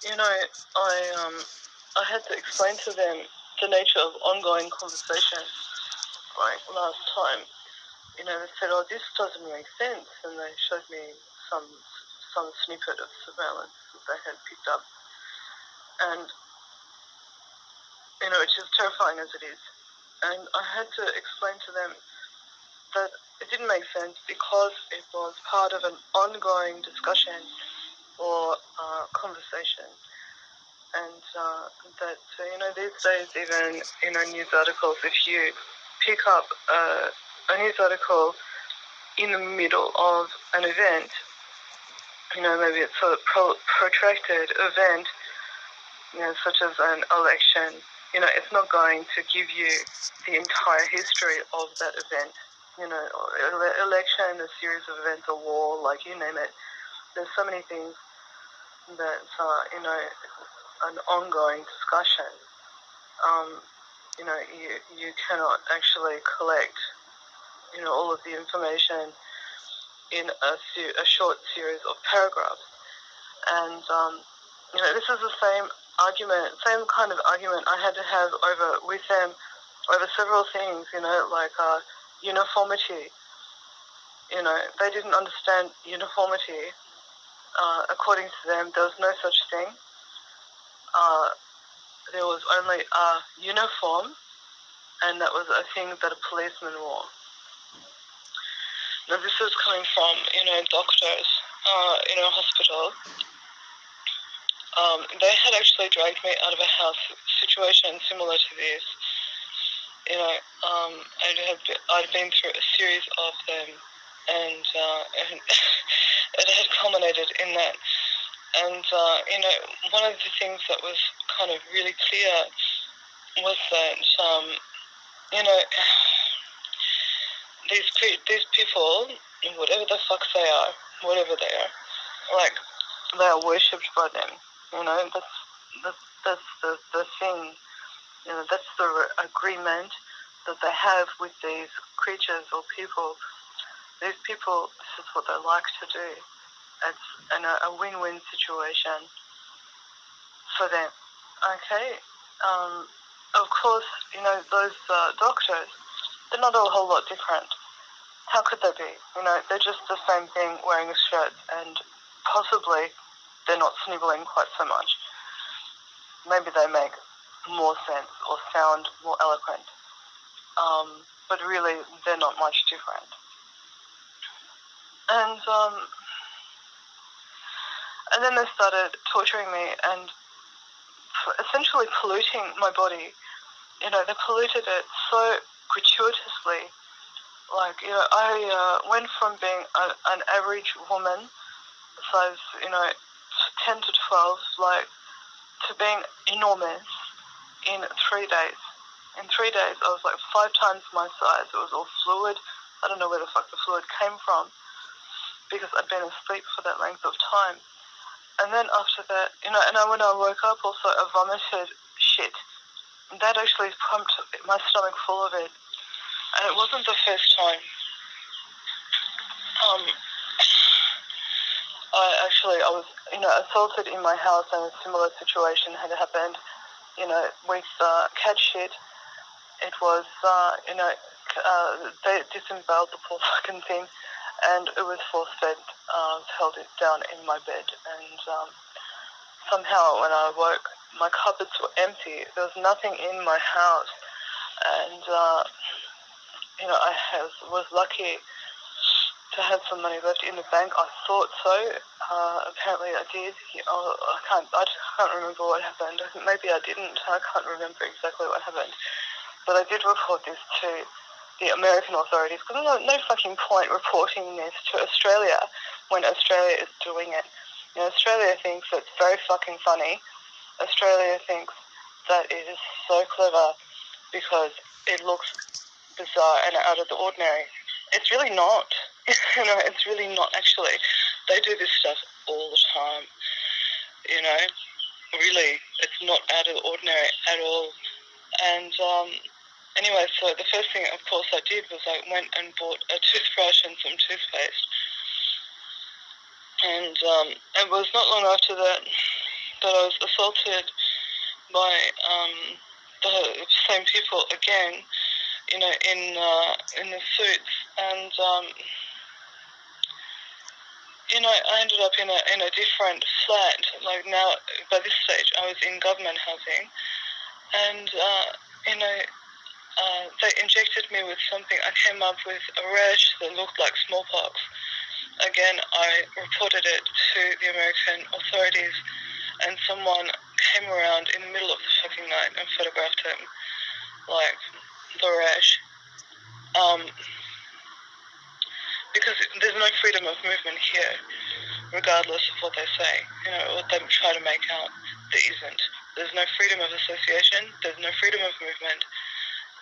I had to explain to them the nature of ongoing conversation. Like last time, they said, "Oh, this doesn't make sense," and they showed me some snippet of surveillance that they had picked up, and which is terrifying as it is. And I had to explain to them that it didn't make sense because it was part of an ongoing discussion or conversation. And that, these days, even, news articles, if you pick up a news article in the middle of an event, maybe it's a protracted event, such as an election, it's not going to give you the entire history of that event. Election, a series of events, a war, like you name it. There's so many things that are, an ongoing discussion. You cannot actually collect, all of the information in a short series of paragraphs. And, this is the same kind of argument I had to have with them over several things, like uniformity. They didn't understand uniformity. According to them, there was no such thing. There was only a uniform, and that was a thing that a policeman wore. Now, this is coming from, doctors in a hospital. They had actually dragged me out of a house situation similar to this. I'd been through a series of them, and it had culminated in that. And, one of the things that was kind of really clear was that, these people, whatever the fuck they are, like, they are worshipped by them. That's the thing. That's the agreement that they have with these creatures or people. These people, this is what they like to do. It's a win-win situation for them. Okay? Of course, those doctors, they're not a whole lot different. How could they be? They're just the same thing wearing a shirt, and possibly they're not sniveling quite so much. Maybe they make more sense or sound more eloquent. But really, they're not much different. And then they started torturing me and essentially polluting my body. They polluted it so gratuitously. Like, I went from being an average woman, size, 10 to 12, like, to being enormous in 3 days. In 3 days, I was like 5 times my size. It was all fluid. I don't know where the fuck the fluid came from because I'd been asleep for that length of time. And then after that, and when I woke up also, I vomited shit. And that actually pumped my stomach full of it. And it wasn't the first time. I was, assaulted in my house, and a similar situation had happened, with cat shit. It was, they disemboweled the poor fucking thing, and it was force-fed. I was held it down in my bed, and somehow when I woke, my cupboards were empty. There was nothing in my house, and, I was lucky to have some money left in the bank. I thought so. Apparently I did. I can't remember what happened. Maybe I didn't. I can't remember exactly what happened. But I did report this to the American authorities because there's no fucking point reporting this to Australia when Australia is doing it. Australia thinks it's very fucking funny. Australia thinks that it is so clever because it looks bizarre and out of the ordinary. It's really not. It's really not actually. They do this stuff all the time. Really, it's not out of the ordinary at all. And anyway, so the first thing, of course, I did was I went and bought a toothbrush and some toothpaste. And it was not long after that that I was assaulted by the same people again, in the suits, and I ended up in a different flat. Like now, by this stage, I was in government housing, and they injected me with something. I came up with a rash that looked like smallpox. Again, I reported it to the American authorities, and someone came around in the middle of the fucking night and photographed him, like the rash. Because there's no freedom of movement here, regardless of what they say, what they try to make out. There isn't. There's no freedom of association, there's no freedom of movement,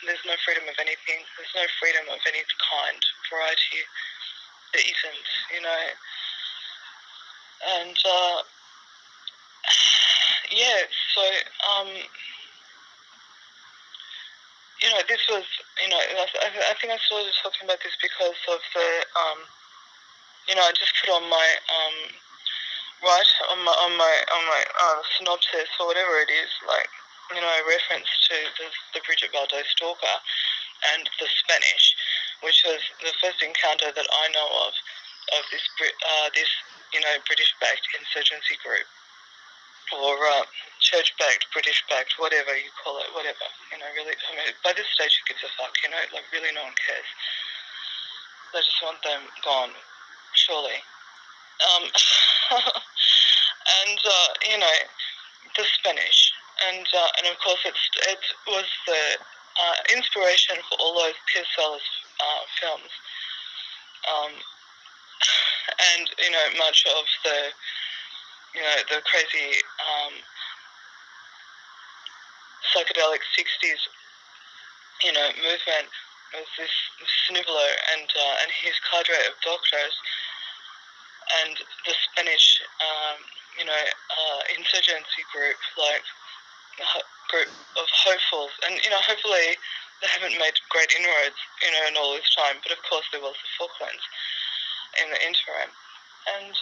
there's no freedom of anything, there's no freedom of any kind, variety. There isn't, And, yeah, so, this was, I think I started talking about this because of the, I just put on my, on my synopsis or whatever it is, like, a reference to the Bridget Bardot stalker and the Spanish, which was the first encounter that I know of this British-backed insurgency group, or church-backed, British-backed, whatever you call it, whatever. Really, by this stage, who gives a fuck? Like really, no one cares. They just want them gone, surely. And the Spanish, and of course it was the inspiration for all those Peter Sellers films, and much of the crazy psychedelic 60s movement was this Sniveler and his cadre of doctors, and the Spanish insurgency group, like group of hopefuls, and hopefully they haven't made great inroads in all this time, but of course there was the Falklands in the interim. And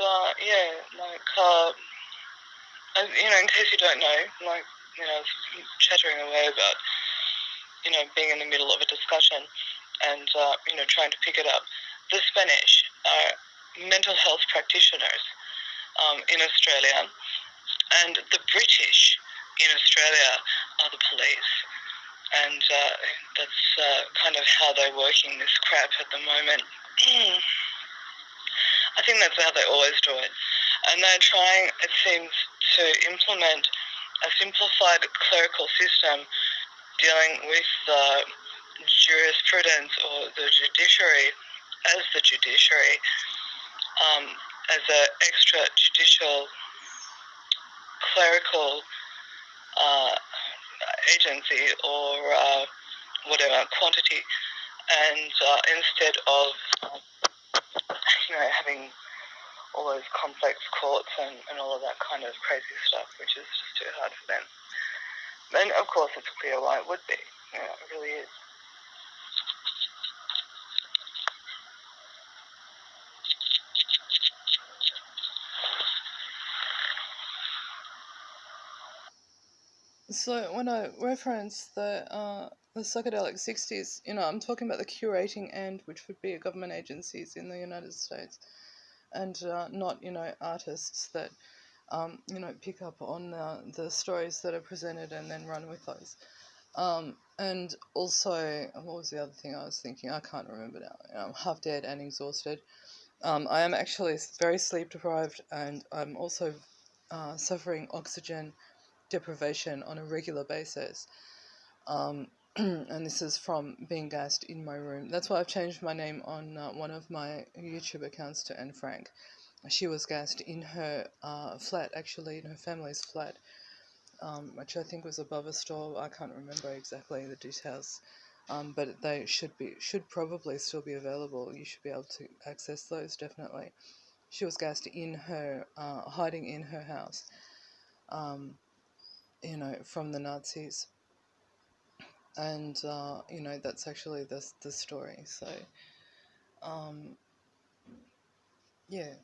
in case you don't know, I was chattering away about being in the middle of a discussion and trying to pick it up. The Spanish are mental health practitioners in Australia, and the British in Australia are the police, and that's kind of how they're working this crap at the moment. I think that's how they always do it, and they're trying, it seems, to implement a simplified clerical system dealing with jurisprudence or the judiciary as the judiciary, as an extrajudicial clerical agency or whatever quantity, and instead of having all those complex courts and all of that kind of crazy stuff, which is just too hard for them. And of course it's clear why it would be. It really is. So when I reference the psychedelic 60s, I'm talking about the curating end, which would be government agencies in the United States, and not, artists that, pick up on the stories that are presented and then run with those. And also, what was the other thing I was thinking? I can't remember now. I'm half dead and exhausted. I am actually very sleep deprived, and I'm also suffering oxygen deprivation on a regular basis. And this is from being gassed in my room. That's why I've changed my name on one of my YouTube accounts to Anne Frank. She was gassed in her flat, actually, in her family's flat, which I think was above a store. I can't remember exactly the details, but they should probably still be available. You should be able to access those, definitely. She was gassed in her, hiding in her house, from the Nazis. And, that's actually the story. So, yeah,